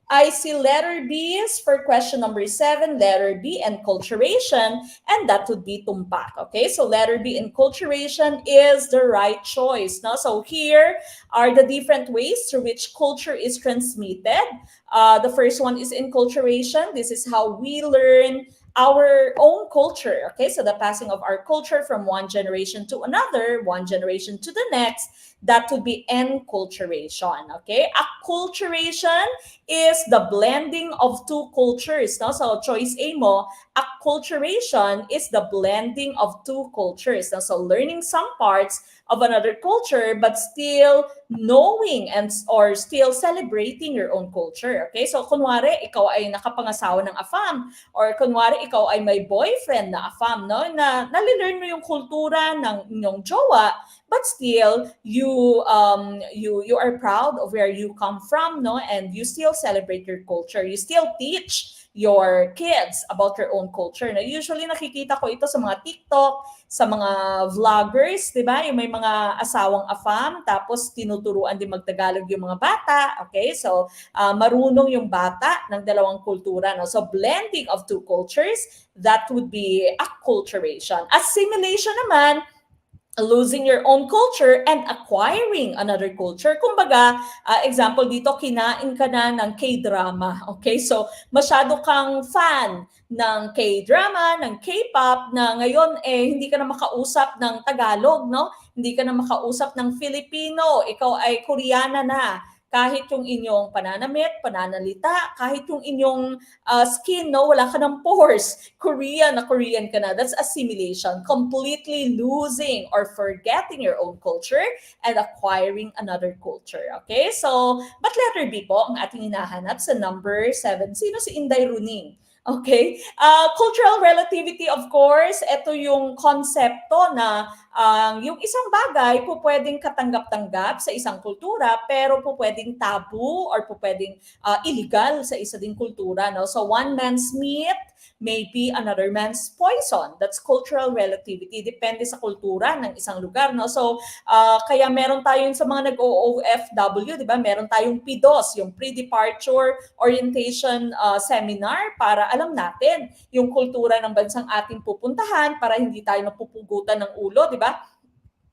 I see letter B's for question number 7, letter B, enculturation, and that would be tumpak. Okay, so letter B, enculturation is the right choice. No? So here are the different ways through which culture is transmitted. The first one is enculturation. This is how we learn our own culture. Okay, so the passing of our culture from one generation to another, one generation to the next, that would be enculturation. Okay, acculturation is the blending of two cultures. No? So choice A mo, acculturation is the blending of two cultures. No? So learning some parts of another culture but still knowing and or still celebrating your own culture. Okay, so kunwari ikaw ay nakapangasawa ng AFAM, or kunwari ikaw ay may boyfriend na AFAM, no, na nalilearn mo yung kultura ng inyong jowa, but still you are proud of where you come from, no, and you still celebrate your culture, you still teach your kids about your own culture. Na usually nakikita ko ito sa mga TikTok, sa mga vloggers, 'di ba? Yung may mga asawang AFAM tapos tinuturuan din magtagalog yung mga bata. Okay? So, marunong yung bata ng dalawang kultura, no? So, blending of two cultures, that would be acculturation. Assimilation naman, losing your own culture and acquiring another culture. Kumbaga, example dito, kinain ka na ng K-drama. Okay? So, masyado kang fan ng K-drama, ng K-pop, na ngayon hindi ka na makausap ng Tagalog, no? Hindi ka na makausap ng Filipino. Ikaw ay Koreana na. Kahit yung inyong pananamit, pananalita, kahit yung inyong skin, no, wala ka ng pores. Korean ka na. That's assimilation. Completely losing or forgetting your own culture and acquiring another culture. Okay? So, but letter B po ang ating hinahanap sa number 7. Sino si Inday Runing? Okay? Cultural relativity, of course, ito yung konsepto na yung isang bagay po pwedeng katanggap-tanggap sa isang kultura, pero po pwedeng tabu or po pwedeng illegal sa isa ding kultura. No? So one man's meat may be another man's poison. That's cultural relativity. Depende sa kultura ng isang lugar. No? So kaya meron tayong sa mga nag-OFW, di ba? Meron tayong PDOS, yung pre-departure orientation seminar, para alam natin yung kultura ng bansang ating pupuntahan, para hindi tayo napupugutan ng ulo, di ba?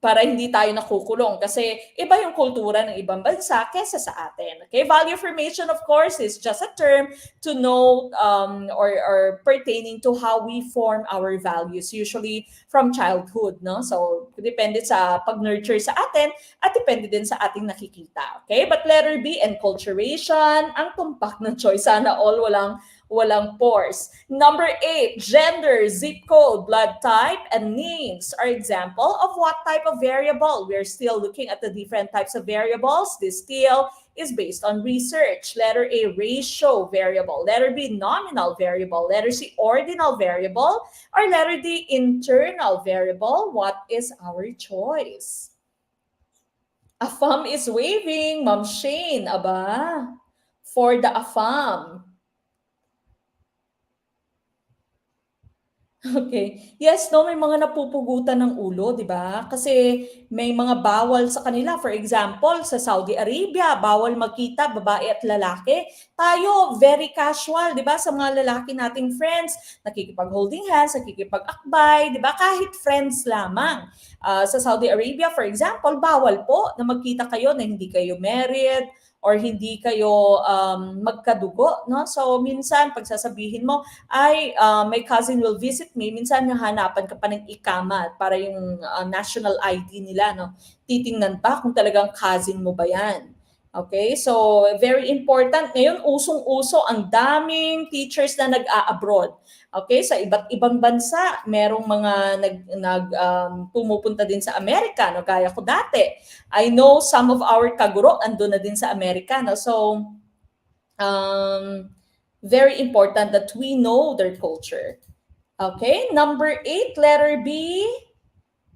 Para hindi tayo nakukulong kasi iba yung kultura ng ibang bansa kesa sa atin. Okay? Value formation, of course, is just a term to know or pertaining to how we form our values, usually from childhood. No? So, depende sa pag-nurture sa atin at depende din sa ating nakikita. Okay? But letter B, enculturation, ang tumpak ng choice. Sana all walang pores. Number 8, gender, zip code, blood type, and names are example of what type of variable. We're still looking at the different types of variables. This still is based on research. Letter A, ratio variable. Letter B, nominal variable. Letter C, ordinal variable. Or letter D, internal variable. What is our choice? AFAM is waving. Ma'am Shane, aba, for the AFAM. Okay. Yes, no, may mga napupugutan ng ulo, 'di ba? Kasi may mga bawal sa kanila. For example, sa Saudi Arabia, bawal magkita babae at lalaki. Tayo, very casual, 'di ba? Sa mga lalaki nating friends, nakikipag-holding hands, nakikipag-akbay, 'di ba? Kahit friends lamang. Sa Saudi Arabia, for example, bawal po na magkita kayo na hindi kayo married or hindi kayo magkadugo, no? So minsan pag sasabihin mo ay my cousin will visit me, minsan hanapan ka pa ng ikamat para yung national ID nila, no? Titingnan pa kung talagang cousin mo ba yan. Okay, so very important. Ngayon, usong-uso ang daming teachers na nag-a-abroad. Okay, sa iba't ibang bansa, merong mga pumupunta din sa Amerika, no? Gaya ko dati. I know some of our kaguro andun na din sa Amerika, no? So, very important that we know their culture. Okay, number 8, letter B.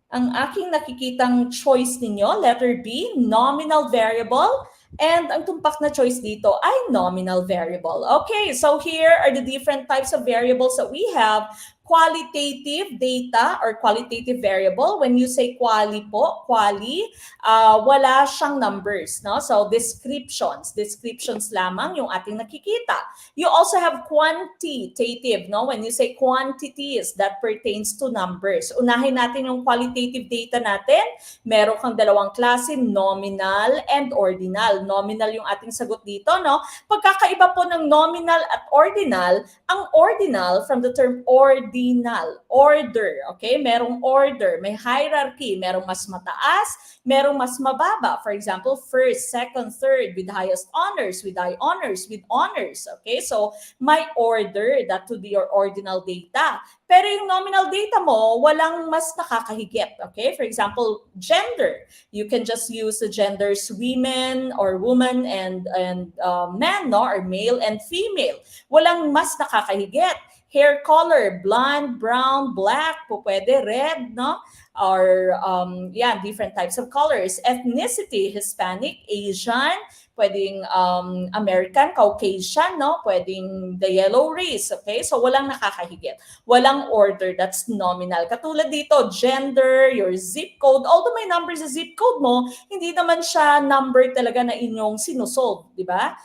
Ang aking nakikitang choice ninyo, letter B, nominal variable. And ang tumpak na choice dito ay nominal variable. Okay, so here are the different types of variables that we have. Qualitative data or qualitative variable. When you say quali po, wala siyang numbers, no? So descriptions lamang yung ating nakikita. You also have quantitative, no? When you say quantities, that pertains to numbers. Unahin natin yung qualitative data natin. Meron kang dalawang klase, nominal and ordinal. Nominal yung ating sagot dito, no? Pagkakaiba po ng nominal at ordinal, ang ordinal from the term ordinal, order, okay? Merong order, may hierarchy, merong mas mataas, merong mas mababa. For example, first, second, third, with highest honors, with high honors, with honors, okay? So, may order, that would be your ordinal data. Pero yung nominal data mo, walang mas nakakahigit, okay? For example, gender. You can just use the genders women or woman and man, no? Or male and female. Walang mas nakakahigit. Hair color, blonde, brown, black, po pwede, red, no? Or, different types of colors. Ethnicity, Hispanic, Asian, pwedeng American, Caucasian, no? Pwedeng the yellow race, okay? So, walang nakakahigit. Walang order, that's nominal. Katulad dito, gender, your zip code, although may number sa zip code mo, hindi naman siya number talaga na inyong sinusolve, di ba?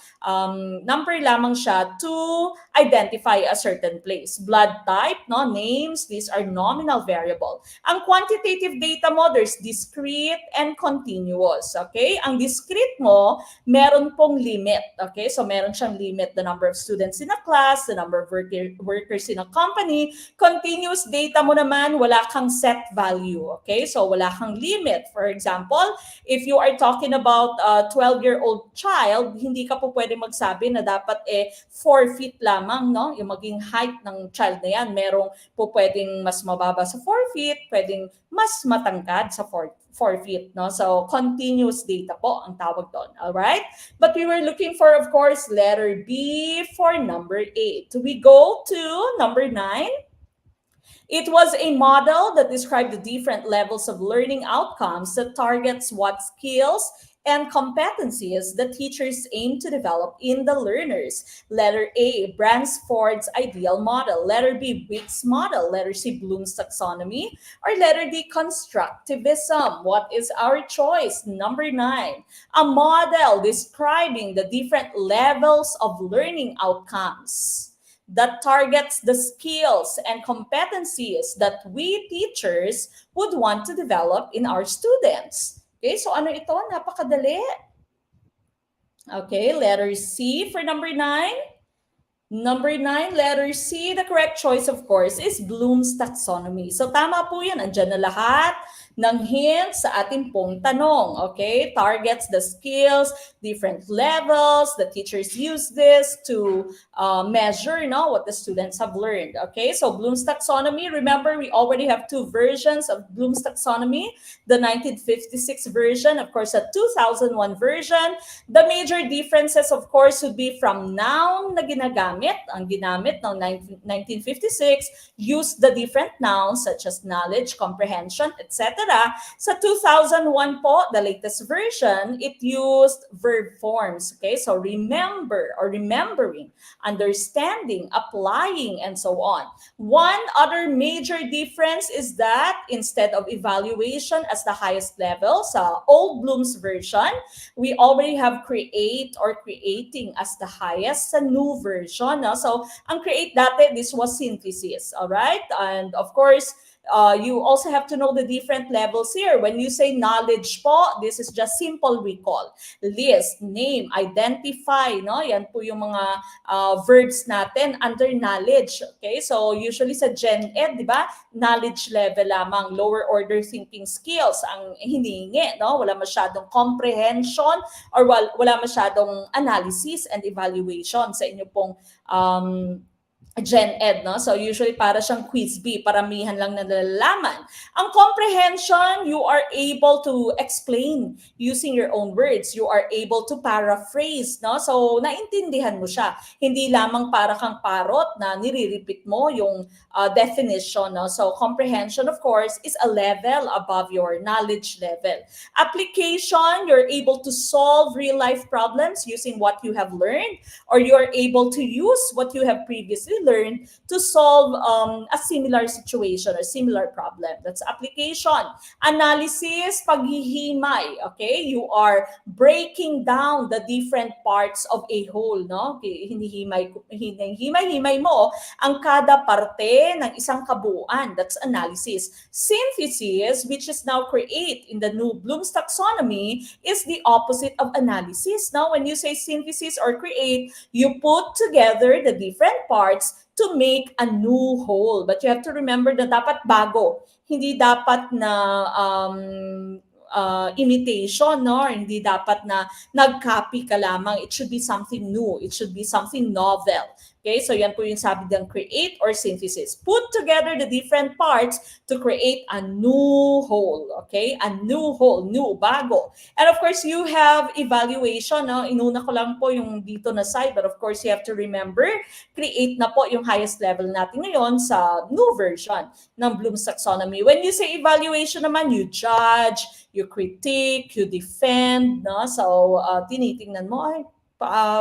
Number lamang siya to identify a certain place. Blood type, no, names, these are nominal variable. Ang quantitative data mo, there's discrete and continuous, okay? Ang discrete mo, meron pong limit, okay? So meron siyang limit, the number of students in a class, the number of workers in a company. Continuous data mo naman, wala kang set value, okay? So wala kang limit. For example, if you are talking about a 12-year-old child, hindi ka po pwede magsabi na dapat 4 feet lamang, no? Yung maging height ng child na yan, merong po pwedeng mas mababa sa 4 feet, pwedeng mas matangkad sa 4 feet, no? So continuous data po ang tawag doon, all right? But we were looking for, of course, letter B for number 8. We go to number 9. It was a model that described the different levels of learning outcomes that targets what skills and competencies that teachers aim to develop in the learners. Letter A, Bransford's ideal model. Letter B, WICS model. Letter C, Bloom's taxonomy. Or letter D, constructivism. What is our choice? Number 9, a model describing the different levels of learning outcomes that targets the skills and competencies that we teachers would want to develop in our students. Okay, so ano ito? Napakadali. Okay, letter C for number 9. Number 9, letter C, the correct choice, of course, is Bloom's taxonomy. So tama po yan. Andyan na lahat ng hints sa ating pong tanong. Okay, targets the skills, different levels. The teachers use this to measure, what the students have learned. Okay, so Bloom's taxonomy, remember we already have 2 versions of Bloom's taxonomy. The 1956 version, of course, a 2001 version. The major differences, of course, would be from noun na ginagamit. Ang ginamit ng 1956 used the different nouns such as knowledge, comprehension, etc. Sa 2001 po, the latest version, it used verb forms. Okay, so remember or remembering, understanding, applying, and so on. One other major difference is that instead of evaluation as the highest level sa old Bloom's version, we already have create or creating as the highest sa new version. No? So, ang create dati, this was synthesis, all right? And of course, You also have to know the different levels here. When you say knowledge po, this is just simple recall. List, name, identify, no? Yan po yung mga verbs natin under knowledge. Okay? So usually sa Gen Ed, di ba? Knowledge level lamang, lower order thinking skills ang hinihingi, no? Wala masyadong comprehension or wala masyadong analysis and evaluation sa inyo pong Gen Ed, no? So usually para siyang quiz B, paramihan lang na nalalaman. Ang comprehension, you are able to explain using your own words. You are able to paraphrase, no? So naintindihan mo siya. Hindi lamang para kang parot na nire-repeat mo yung definition, no? So comprehension, of course, is a level above your knowledge level. Application, you're able to solve real-life problems using what you have learned, or you're able to use what you have previously learned to solve a similar situation or similar problem. That's application. Analysis, paghihimay. Okay? You are breaking down the different parts of a whole, no? Hinihimay mo ang kada parte ng isang kabuuan. That's analysis. Synthesis, which is now create in the new Bloom's taxonomy, is the opposite of analysis. Now, when you say synthesis or create, you put together the different parts to make a new whole. But you have to remember na dapat bago. Hindi dapat na imitation, no? Hindi dapat na nag-copy ka lamang. It should be something new. It should be something novel. Okay, so yan po yung sabi ng create or synthesis. Put together the different parts to create a new whole. Okay, a new whole, new, bago. And of course, you have evaluation. No? Inuna ko lang po yung dito na side, but of course, you have to remember, create na po yung highest level natin ngayon sa new version ng Bloom's taxonomy. When you say evaluation naman, you judge, you critique, you defend. No? So, tinitingnan mo, ay,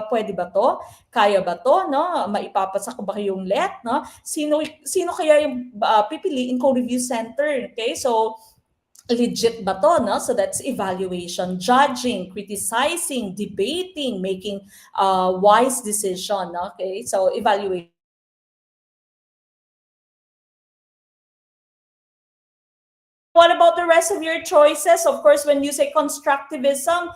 pwede ba to? Kaya ba to? No? Maipapasa ko ba yung let? No? Sino kaya yung pipiliin kong review center? Okay, so legit ba to? No? So that's evaluation, judging, criticizing, debating, making wise decision. No? Okay, so evaluation. What about the rest of your choices? Of course, when you say constructivism,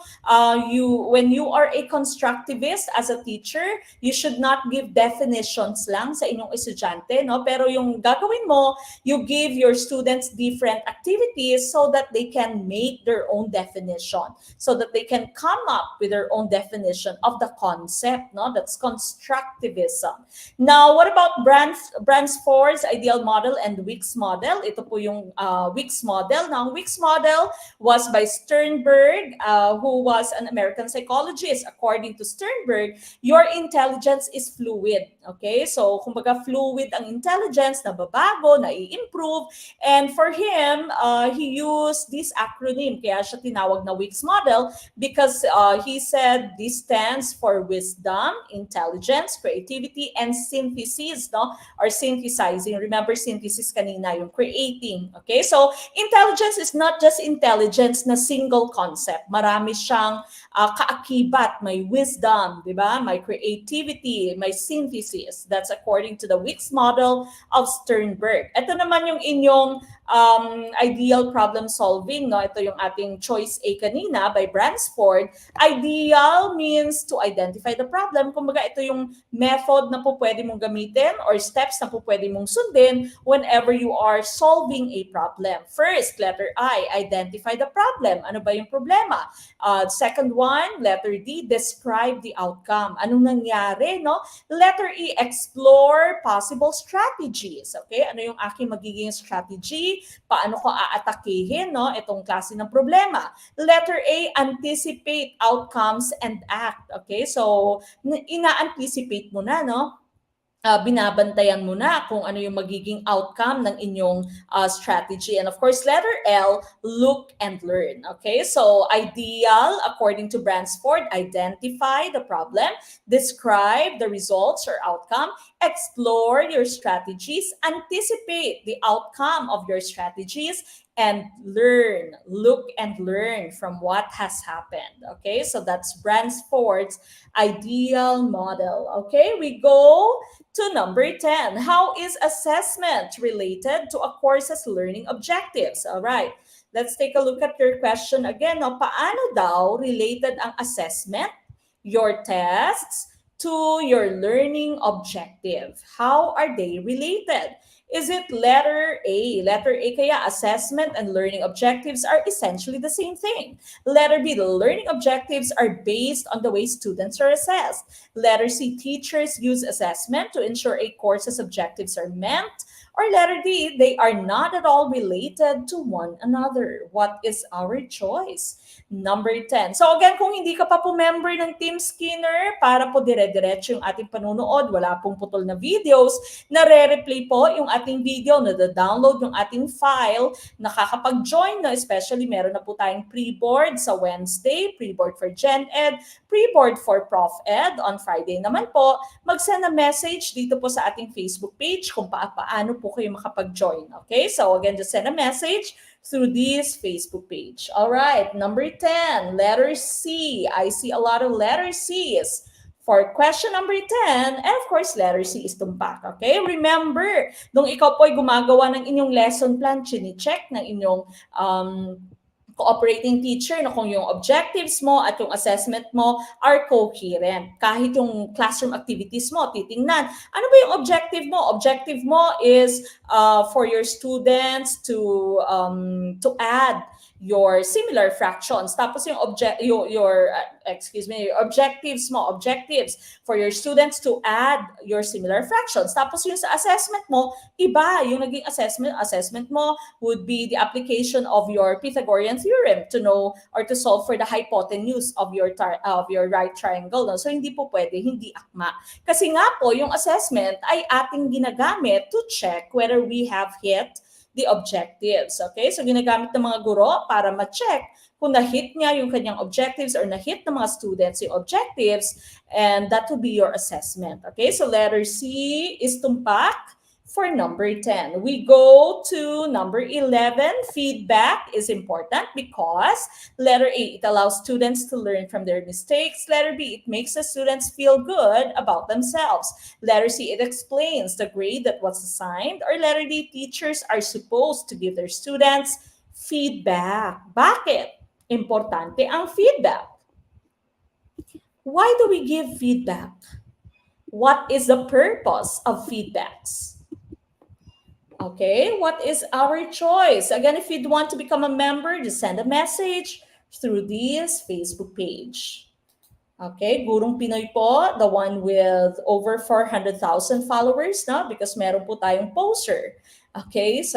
when you are a constructivist as a teacher, you should not give definitions lang sa inyong estudyante, no? Pero yung gagawin mo, you give your students different activities so that they can make their own definition, so that they can come up with their own definition of the concept, no? That's constructivism. Now, what about Bransford's ideal model and WICS model? Ito po yung WICS model. Now, WICS model was by Sternberg, who was an American psychologist. According to Sternberg, your intelligence is fluid. Okay? So, kumbaga fluid ang intelligence, nababago, nai-improve. And for him, he used this acronym. Kaya siya tinawag na WICS model because he said this stands for wisdom, intelligence, creativity, and synthesis, no? Or synthesizing. Remember synthesis kanina, yung creating. Okay? So, intelligence is not just intelligence na single concept. Marami siyang kaakibat. May wisdom, di ba? May creativity, may synthesis. That's according to the WICS model of Sternberg. Ito naman yung inyong ideal problem solving. No? Ito yung ating choice A kanina by Bransford. Ideal means to identify the problem. Kumbaga ito yung method na po pwede mong gamitin or steps na po pwede mong sundin whenever you are solving a problem. First, letter I, identify the problem. Ano ba yung problema? Second one, letter D, describe the outcome. Anong nangyari, no? Letter E, explore possible strategies. Okay? Ano yung aking magiging strategy? Paano ko aatakihin, no? Itong klase ng problema. Letter A, anticipate outcomes and act. Okay? So, ina-anticipate mo na, no? Binabantayan mo na kung ano yung magiging outcome ng inyong strategy. And of course, letter L, look and learn. Okay, so ideal, according to Bransford, identify the problem, describe the results or outcome, explore your strategies, anticipate the outcome of your strategies, and learn, look and learn from what has happened. Okay, so that's Bransford's ideal model. Okay, we go to number 10. How is assessment related to a course's learning objectives? All right, let's take a look at your question again. No? Paano daw related ang assessment, your tests, to your learning objective? How are they related? Is it letter A? Letter A kaya assessment and learning objectives are essentially the same thing. Letter B, the learning objectives are based on the way students are assessed. Letter C, teachers use assessment to ensure a course's objectives are met. Or letter D, they are not at all related to one another. What is our choice? Number 10. So again, kung hindi ka pa po member ng Team Skinner, para po dire-diretso yung ating panunood, wala pong putol na videos, nare-replay po yung ating video, nada-download yung ating file, nakakapag-join na, especially meron na po tayong pre-board sa Wednesday, pre-board for Gen Ed, pre-board for Prof Ed. On Friday naman po, mag-send a message dito po sa ating Facebook page kung paano po kayo makapag-join. Okay? So again, just send a message through this Facebook page. All right, number 10, letter C. I see a lot of letter C's. For question number 10, and of course, letter C is tumpak. Okay? Remember, nung ikaw po ay gumagawa ng inyong lesson plan, chine-check ng inyong cooperating teacher na kung yung objectives mo at yung assessment mo are coherent. Kahit yung classroom activities mo, titingnan. Ano ba yung objective mo? Objective mo is for your students to add your similar fractions. Tapos yung objectives mo, objectives for your students to add your similar fractions. Tapos yung sa assessment mo, iba. Yung naging assessment mo would be the application of your Pythagorean theorem to know or to solve for the hypotenuse of your right triangle. No? So hindi po pwede, hindi akma. Kasi nga po, yung assessment ay ating ginagamit to check whether we have hit the objectives. Okay? So ginagamit ng mga guro para ma-check kung na-hit niya yung kanyang objectives or na-hit ng mga students yung objectives, and that will be your assessment. Okay? So letter C is tumpak for number 10. We go to number 11. Feedback is important because letter A, it allows students to learn from their mistakes. Letter B, it makes the students feel good about themselves. Letter C, it explains the grade that was assigned. Or letter D, teachers are supposed to give their students feedback. Bakit? Importante ang feedback. Why do we give feedback? What is the purpose of feedbacks? Okay, what is our choice? Again, if you'd want to become a member, just send a message through this Facebook page. Okay, Gurong Pinoy po, the one with over 400,000 followers, no? Because meron po tayong poster. Okay, so